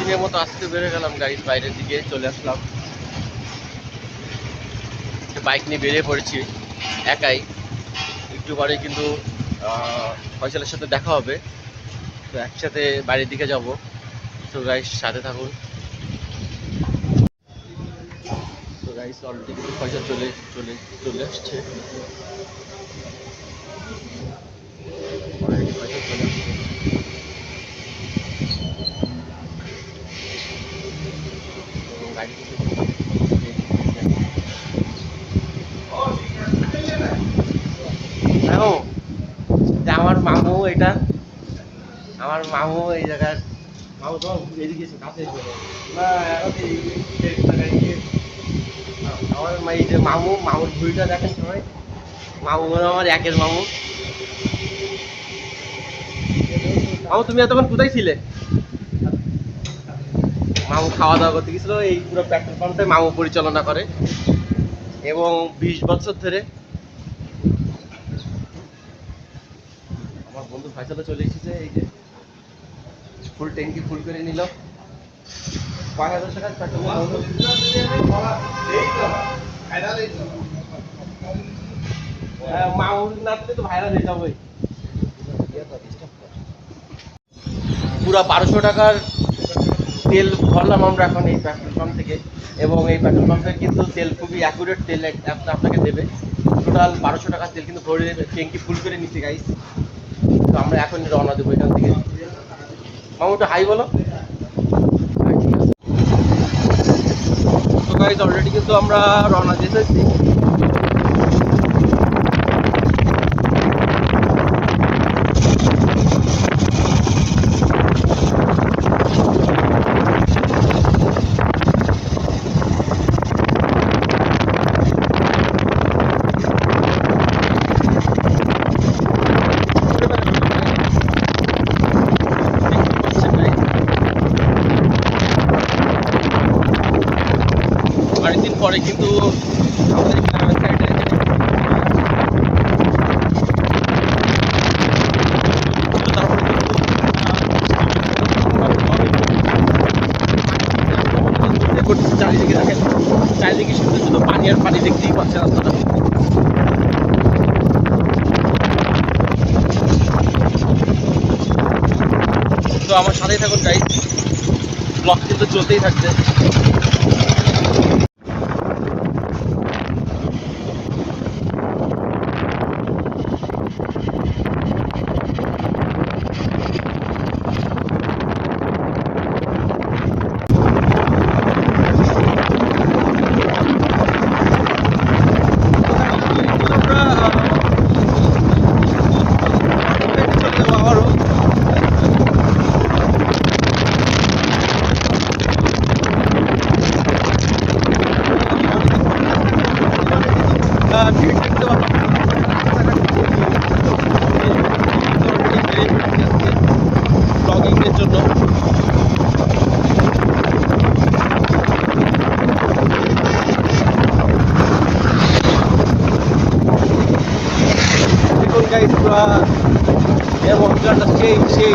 প্রতিদিনের মতো আজকে বেরিয়ে গেলাম গাড়ির বাইরের দিকে চলে আসলাম। বাইক নিয়ে বেরিয়ে পড়েছি একাই। একটু পরে কিন্তু ফয়সালের সাথে দেখা হবে, তো একসাথে বাড়ির দিকে যাব। তো গাইস সাথে থাকুন। তো গাইস অলরেডি কিন্তু ফয়সাল চলে আসছে। আমার মামু, এটা আমার মামু এই জায়গার মামু। তো এদিকে কাছে আমার এই যে মামুর ভুঁড়িটা দেখেন সবাই। মামু আমার একের মামু। মামু তুমি এতক্ষণ কোথায় ছিলে? মামু খাওয়া দাওয়া করতে গেছিল। এই পুরো পেট্রোল পাম্পটা মামু পরিচালনা করে এবং 20 বছর ধরে। আমার বন্ধু ফয়সালও চলে এসেছে, এই যে ফুল ট্যাঙ্কি ফুল করে নিল। 5000 টাকা পেট্রোল। মামুর না তো ভাইরাল হয়ে যাবে। পুরা 1200 টাকার তেল ভরলাম আমরা এখন এই পেট্রোল পাম্প থেকে, এবং এই পেট্রোল পাম্পের কিন্তু তেল খুবই অ্যাকুরেট তেল আপনাকে দেবে। টোটাল 1200 টাকার তেল কিন্তু ভরে ট্যাঙ্কি ফুল করে নিচ্ছি গাইস। তো আমরা এখন রওনা দেবো এখান থেকে। মামু একটু হাই বলো। তো গাইস অলরেডি কিন্তু আমরা রওনা দিয়েছি। অনেকদিন পরে কিন্তু আমাদের সাইডে চারিদিকে দেখেন, চারিদিকে শুধু পানি আর পানি দেখতেই পাচ্ছে রাস্তাটা। তো আমার সাথেই থাকুন গাইস, ব্লগ কিন্তু চলতেই থাকছে। ব্লগিংয়ের জন্য দেখুন গাইস, পুরো এবং সেই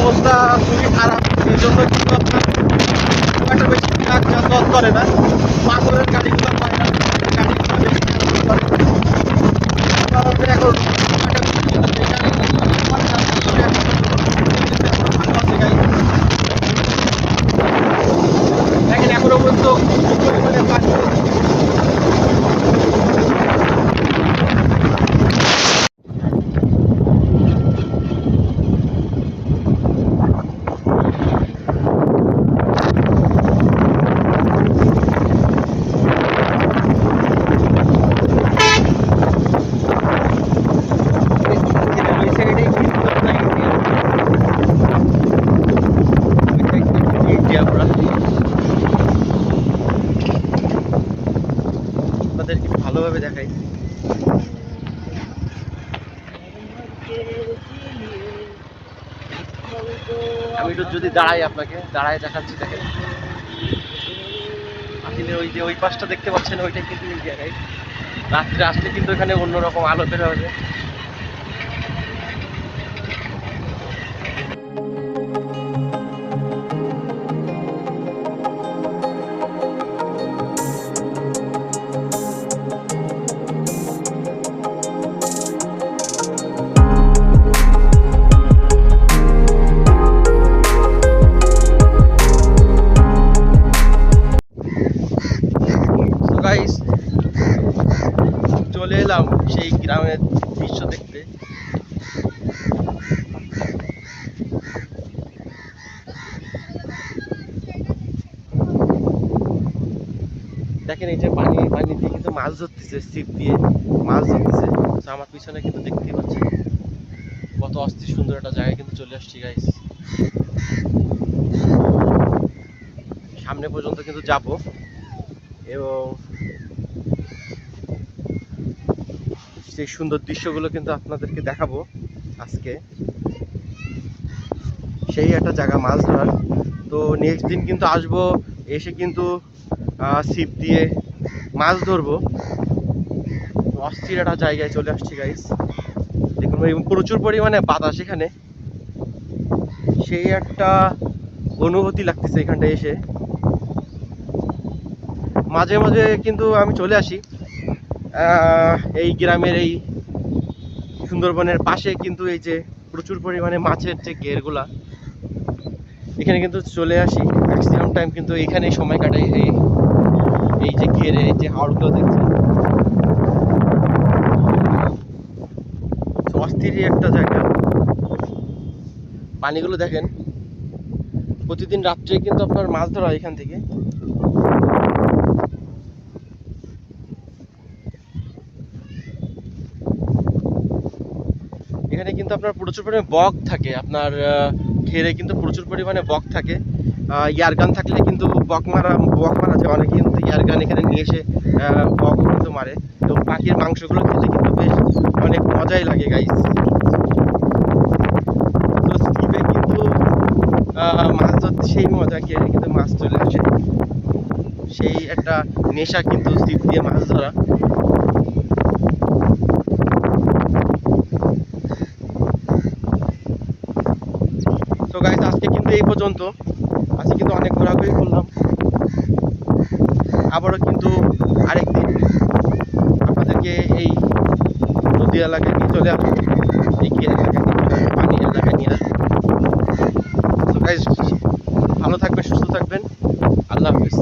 অবস্থা খুবই খারাপ, এই জন্য কিন্তু আপনার খুব একটা বেশি ট্রাক যাতায়াত করে না, পাথরের গাড়িগুলো হয় না, গাড়িগুলো বেশি যাতায়াত করে। আমাদের এখন দেখেন এখনো পর্যন্ত প্রচুর পরিমাণে পানি। আপনাদেরকে ভালোভাবে দেখাই। আমি একটু যদি দাঁড়াই, আপনাকে দাঁড়ায় দেখাচ্ছি। দেখেন আসলে ওই যে ওই পাশটা দেখতে পাচ্ছেন, ওইটাই কিন্তু ইন্ডিয়া গেট। রাত্রে আসলে কিন্তু এখানে অন্যরকম আলো বের হবে। গাইস, চলে এলাম সেই গ্রামের দৃশ্য দেখতে। দেখেন এই যে পানি দিয়ে কিন্তু মাছ ধরতেছে, ছিপ দিয়ে মাছ ধরতেছে। তো আমার পিছনে কিন্তু দেখতেই পাচ্ছেন কত অস্থির সুন্দর একটা জায়গায় কিন্তু চলে আসছি গাইস। সামনে পর্যন্ত কিন্তু যাব এবং সেই সুন্দর দৃশ্যগুলো কিন্তু আপনাদেরকে দেখাবো আজকে। সেই একটা জায়গা মাছ ধরার। তো নেক্সট দিন কিন্তু আসবো, এসে কিন্তু ছিপ দিয়ে মাছ ধরবো। অস্থির একটা জায়গায় চলে আসছি গাইস। দেখুন প্রচুর পরিমাণে বাতাস এখানে, সেই একটা অনুভূতি লাগতেছে এখানটা এসে। মাঝে মাঝে কিন্তু আমি চলে আসি এই গ্রামের এই সুন্দরবনের পাশে, কিন্তু এই যে প্রচুর পরিমাণে মাছের যে ঘেরগুলা, এখানে কিন্তু চলে আসি ম্যাক্সিমাম টাইম, কিন্তু এখানেই সময় কাটাই। এই যে ঘেরে এই যে হাওড়গুলো দেখছেন, অস্থিরই একটা জায়গা। পানিগুলো দেখেন, প্রতিদিন রাত্রে কিন্তু আপনার মাছ ধরা হয় এখান থেকে। এখানে কিন্তু আপনার প্রচুর পরিমাণে বক থাকে, আপনার ঘেরে কিন্তু প্রচুর পরিমাণে বক থাকে। ইয়ারগান থাকলে কিন্তু বক মারা যায়। অনেকে কিন্তু ইয়ারগান এখানে নিয়ে এসে বক কিন্তু মারে, এবং পাখির মাংসগুলো খেতে কিন্তু বেশ অনেক মজাই লাগে গাইস। তো স্টিভে কিন্তু মাছ ধরতে সেই মজা, ঘেরে কিন্তু মাছ চলে আসে, সেই একটা নেশা কিন্তু স্টিভ দিয়ে মাছ ধরা। তো গাইস, আজকে কিন্তু এই পর্যন্ত। আজকে কিন্তু অনেক ঘোরাঘুরি করলাম। আবারও কিন্তু আরেকদিন আপনাদেরকে এই নদী এলাকায় নিয়ে চলে আসবো, এই ঘের এলাকায় নিয়ে চলে আসবো, পানির এলাকায় নিয়ে আসবো। তো গাইস, ভালো থাকবেন, সুস্থ থাকবেন। আল্লাহ হাফিজ।